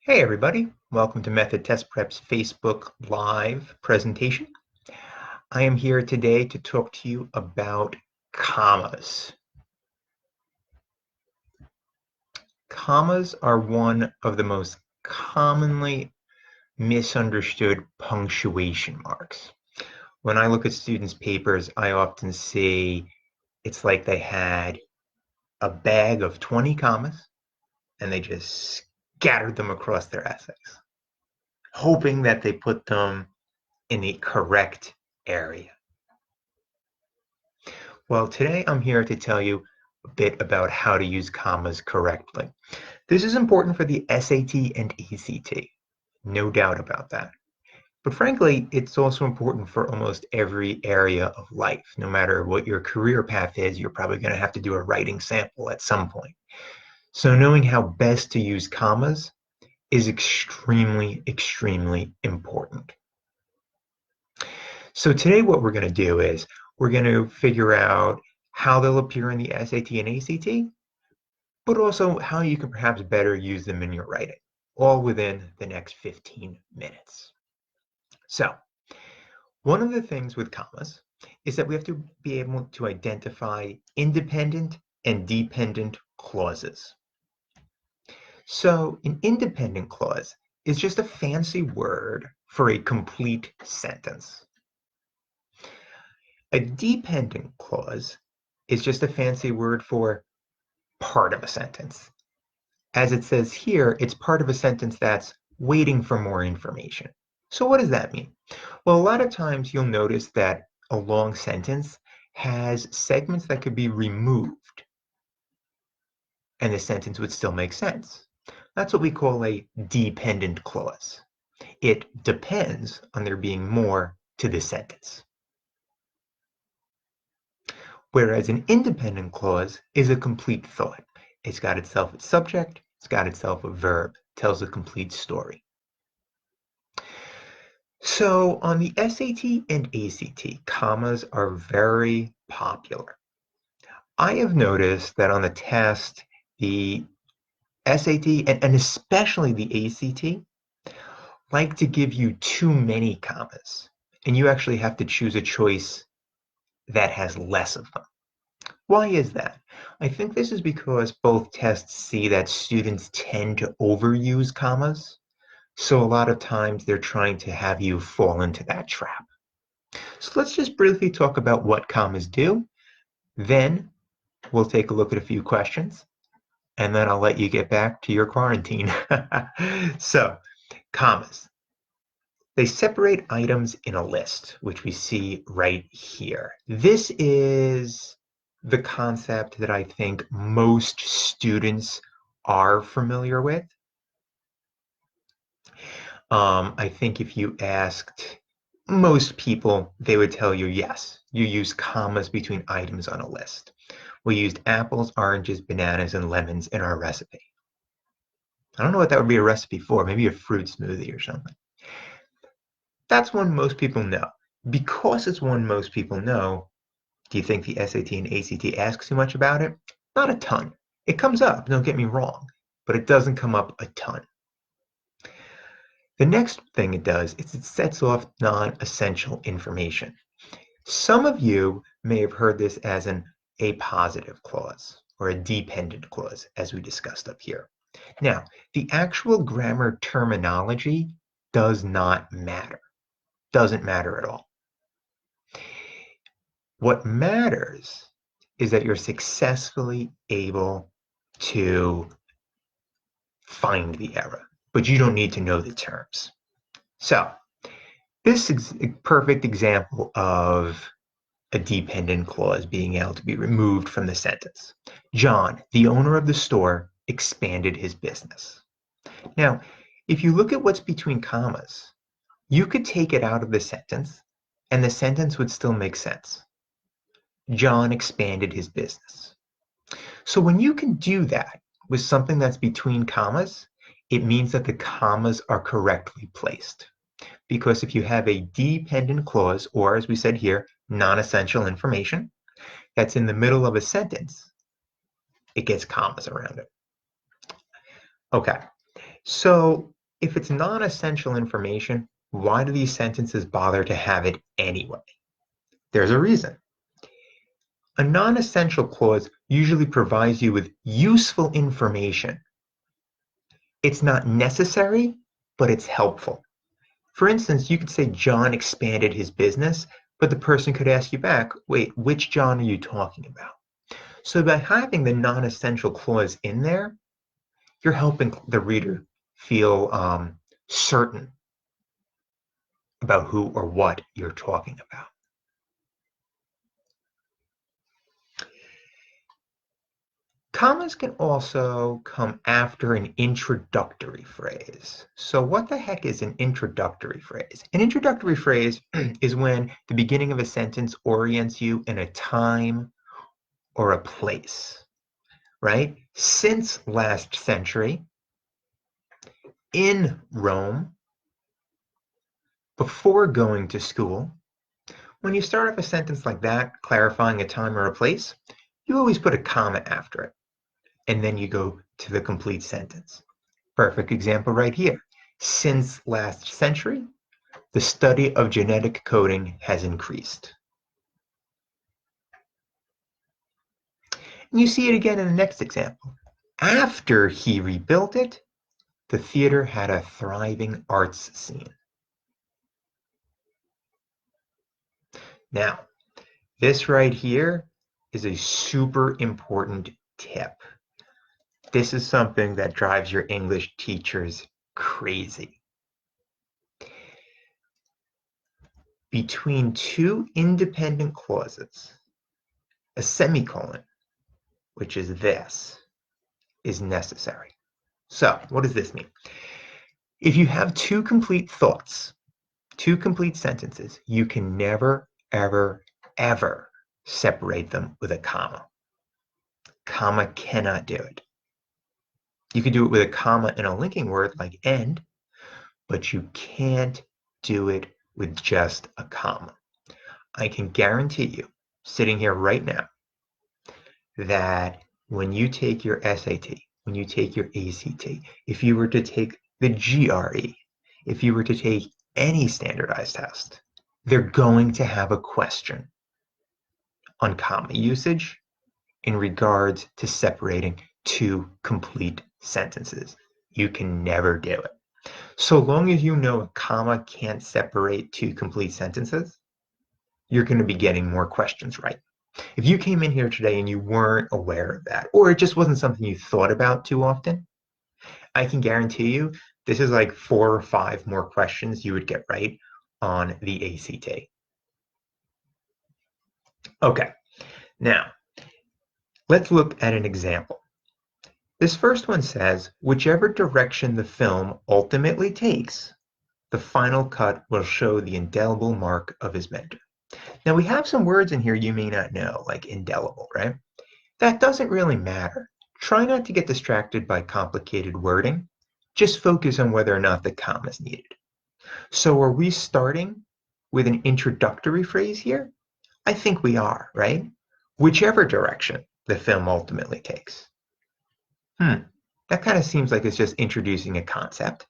Hey everybody, welcome to Method Test Prep's Facebook Live presentation. I am here today to talk to you about commas. Commas are one of the most commonly misunderstood punctuation marks. When I look at students' papers, I often see it's like they had a bag of 20 commas and they just scattered them across their essays, hoping that they put them in the correct area. Well, today I'm here to tell you a bit about how to use commas correctly. This is important for the SAT and ACT, no doubt about that. But frankly, it's also important for almost every area of life. No matter what your career path is, you're probably going to have to do a writing sample at some point. So knowing how best to use commas is extremely, extremely important. So today what we're going to do is we're going to figure out how they'll appear in the SAT and ACT, but also how you can perhaps better use them in your writing, all within the next 15 minutes. So one of the things with commas is that we have to be able to identify independent and dependent clauses. So an independent clause is just a fancy word for a complete sentence. A dependent clause is just a fancy word for part of a sentence. As it says here, it's part of a sentence that's waiting for more information. So what does that mean? Well, a lot of times you'll notice that a long sentence has segments that could be removed and the sentence would still make sense. That's what we call a dependent clause. It depends on there being more to the sentence. Whereas an independent clause is a complete thought. It's got itself a subject, it's got itself a verb, tells a complete story. So on the SAT and ACT, commas are very popular. I have noticed that on the test, the SAT and especially the ACT like to give you too many commas, and you actually have to choose a choice that has less of them. Why is that? I think this is because both tests see that students tend to overuse commas. So a lot of times they're trying to have you fall into that trap. So let's just briefly talk about what commas do. Then we'll take a look at a few questions, and then I'll let you get back to your quarantine. So, commas. They separate items in a list, which we see right here. This is the concept that I think most students are familiar with. I think if you asked most people, they would tell you, yes, you use commas between items on a list. We used apples, oranges, bananas, and lemons in our recipe. I don't know what that would be a recipe for, maybe a fruit smoothie or something. That's one most people know. Because it's one most people know, do you think the SAT and ACT asks too much about it? Not a ton. It comes up, don't get me wrong, but it doesn't come up a ton. The next thing it does is it sets off non-essential information. Some of you may have heard this as an appositive clause or a dependent clause, as we discussed up here. Now, the actual grammar terminology does not matter. Doesn't matter at all. What matters is that you're successfully able to find the error, but you don't need to know the terms. So this is a perfect example of a dependent clause being able to be removed from the sentence. John, the owner of the store, expanded his business. Now, if you look at what's between commas, you could take it out of the sentence and the sentence would still make sense. John expanded his business. So when you can do that with something that's between commas, it means that the commas are correctly placed. Because if you have a dependent clause, or as we said here, non-essential information, that's in the middle of a sentence, it gets commas around it. Okay, so If it's non-essential information, why do these sentences bother to have it anyway? There's a reason. A non-essential clause usually provides you with useful information. It's not necessary, but it's helpful. For instance, you could say John expanded his business, but the person could ask you back, wait, which John are you talking about? So by having the non-essential clause in there, you're helping the reader feel certain about who or what you're talking about. Commas can also come after an introductory phrase. So what the heck is an introductory phrase? An introductory phrase is when the beginning of a sentence orients you in a time or a place, right? Since last century, in Rome, before going to school. When you start off a sentence like that, clarifying a time or a place, you always put a comma after it, and then you go to the complete sentence. Perfect example right here. Since last century, the study of genetic coding has increased. And you see it again in the next example. After he rebuilt it, the theater had a thriving arts scene. Now, this right here is a super important tip. This is something that drives your English teachers crazy. Between two independent clauses, a semicolon, which is this, is necessary. So, what does this mean? If you have two complete thoughts, two complete sentences, you can never, ever, ever separate them with a comma. Comma cannot do it. You can do it with a comma in a linking word like and, but you can't do it with just a comma. I can guarantee you, sitting here right now, that when you take your SAT, when you take your ACT, if you were to take the GRE, if you were to take any standardized test, they're going to have a question on comma usage in regards to separating two complete sentences. You can never do it. So long as you know a comma can't separate two complete sentences, you're going to be getting more questions right. If you came in here today and you weren't aware of that, or it just wasn't something you thought about too often, I can guarantee you this is like 4 or 5 more questions you would get right on the ACT. Okay, now let's look at an example. This first one says, whichever direction the film ultimately takes, the final cut will show the indelible mark of his mentor. Now we have some words in here you may not know, like indelible, right? That doesn't really matter. Try not to get distracted by complicated wording. Just focus on whether or not the comma is needed. So are we starting with an introductory phrase here? I think we are, right? Whichever direction the film ultimately takes. That kind of seems like it's just introducing a concept.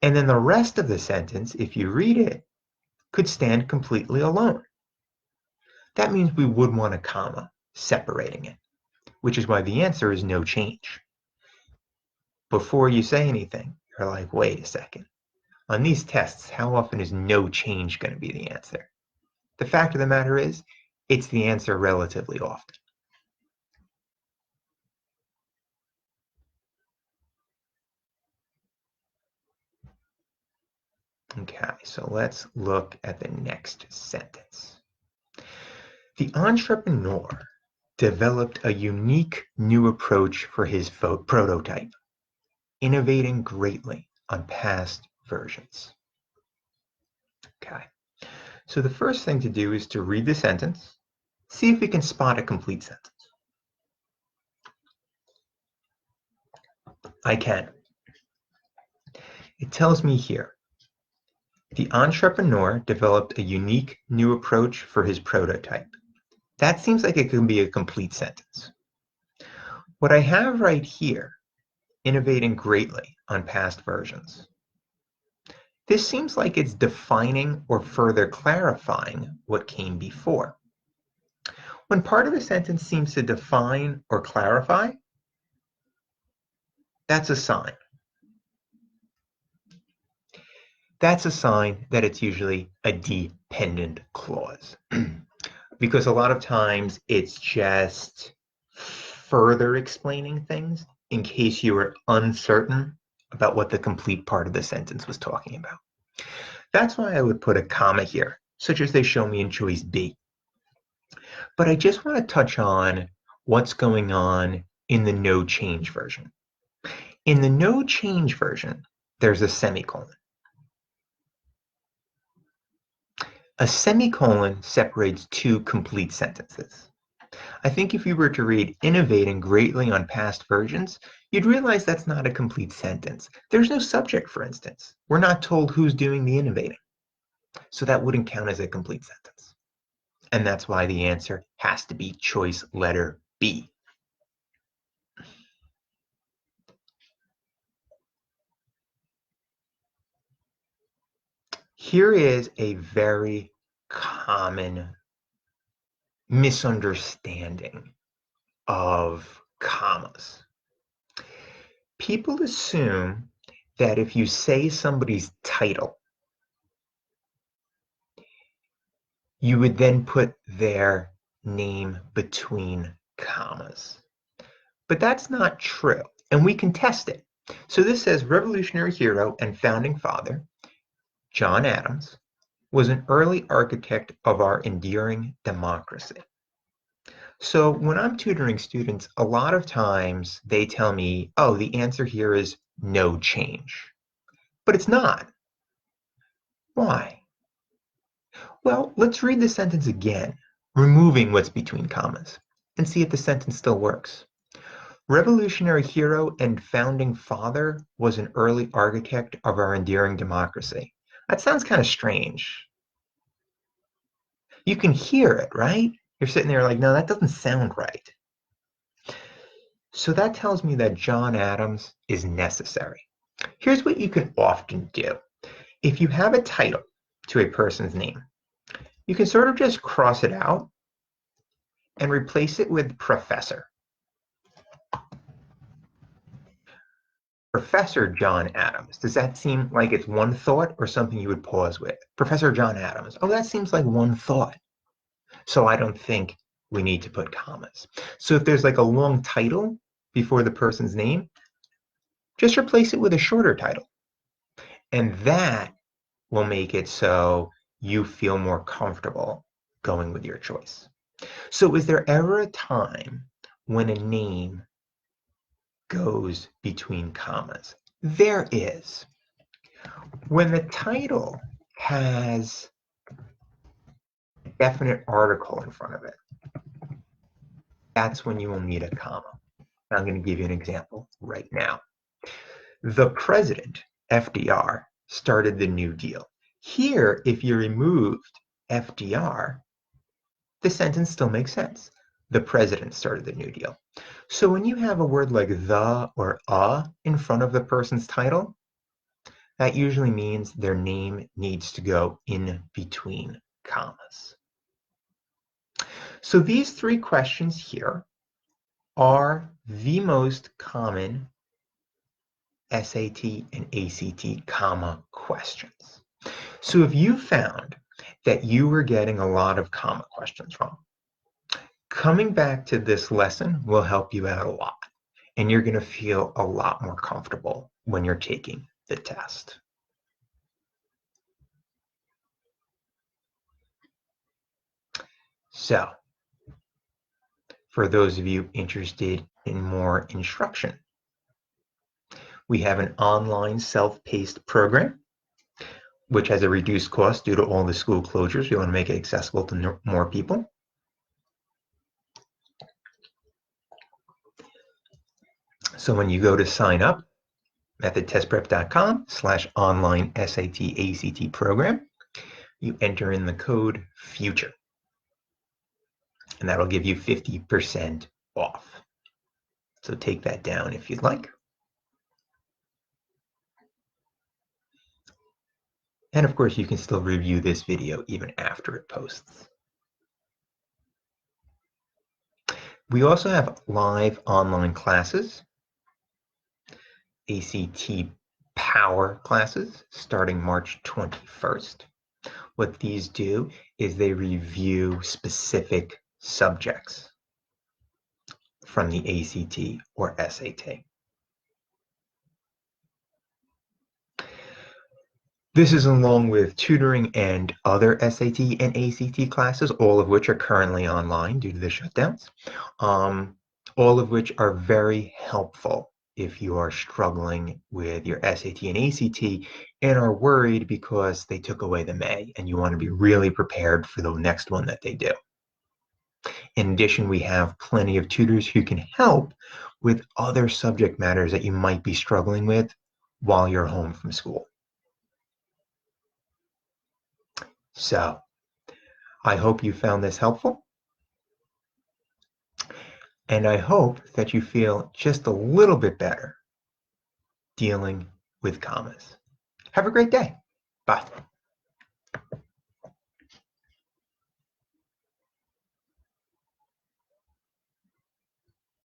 And then the rest of the sentence, if you read it, could stand completely alone. That means we would want a comma separating it, which is why the answer is no change. Before you say anything, you're like, wait a second. On these tests, how often is no change going to be the answer? The fact of the matter is, it's the answer relatively often. Okay, so let's look at the next sentence. The entrepreneur developed a unique new approach for his prototype, innovating greatly on past versions. Okay, so the first thing to do is to read the sentence, see if we can spot a complete sentence. I can. It tells me here, the entrepreneur developed a unique new approach for his prototype. That seems like it can be a complete sentence. What I have right here, innovating greatly on past versions. This seems like it's defining or further clarifying what came before. When part of a sentence seems to define or clarify, that's a sign. That's a sign that it's usually a dependent clause. Because a lot of times it's just further explaining things in case you were uncertain about what the complete part of the sentence was talking about. That's why I would put a comma here, such as they show me in choice B. But I just want to touch on what's going on in the no change version. In the no change version, there's a semicolon. A semicolon separates two complete sentences. I think if you were to read innovating greatly on past versions, you'd realize that's not a complete sentence. There's no subject, for instance. We're not told who's doing the innovating. So that wouldn't count as a complete sentence. And that's why the answer has to be choice letter B. Here is a very common misunderstanding of commas. People assume that if you say somebody's title, you would then put their name between commas. But that's not true, and we can test it. So this says revolutionary hero and founding father, John Adams, was an early architect of our enduring democracy. So when I'm tutoring students, a lot of times they tell me, oh, the answer here is no change. But it's not. Why? Well, let's read the sentence again, removing what's between commas, and see if the sentence still works. Revolutionary hero and founding father was an early architect of our enduring democracy. That sounds kind of strange. You can hear it, right? You're sitting there like, no, that doesn't sound right. So that tells me that John Adams is necessary. Here's what you can often do. If you have a title to a person's name, you can sort of just cross it out and replace it with professor. Professor John Adams. Does that seem like it's one thought or something you would pause with? Professor John Adams. Oh, that seems like one thought. So I don't think we need to put commas. So if there's like a long title before the person's name, just replace it with a shorter title. And that will make it so you feel more comfortable going with your choice. So is there ever a time when a name goes between commas? There is. When the title has a definite article in front of it, that's when you will need a comma. I'm going to give you an example right now. The president, FDR, started the New Deal. Here, if you removed FDR, the sentence still makes sense. The president started the New Deal. So when you have a word like the or a in front of the person's title, that usually means their name needs to go in between commas. So these three questions here are the most common SAT and ACT comma questions. So if you found that you were getting a lot of comma questions wrong, coming back to this lesson will help you out a lot, and you're going to feel a lot more comfortable when you're taking the test. So, for those of you interested in more instruction, we have an online self-paced program which has a reduced cost due to all the school closures. We want to make it accessible to more people. So when you go to sign up, methodtestprep.com/online SAT ACT program, you enter in the code FUTURE, and that'll give you 50% off. So take that down if you'd like. And of course, you can still review this video even after it posts. We also have live online classes, ACT Power classes, starting March 21st. What these do is they review specific subjects from the ACT or SAT. This is along with tutoring and other SAT and ACT classes, all of which are currently online due to the shutdowns, all of which are very helpful if you are struggling with your SAT and ACT and are worried because they took away the May and you want to be really prepared for the next one that they do. In addition, we have plenty of tutors who can help with other subject matters that you might be struggling with while you're home from school. So, I hope you found this helpful, and I hope that you feel just a little bit better dealing with commas. Have a great day. Bye.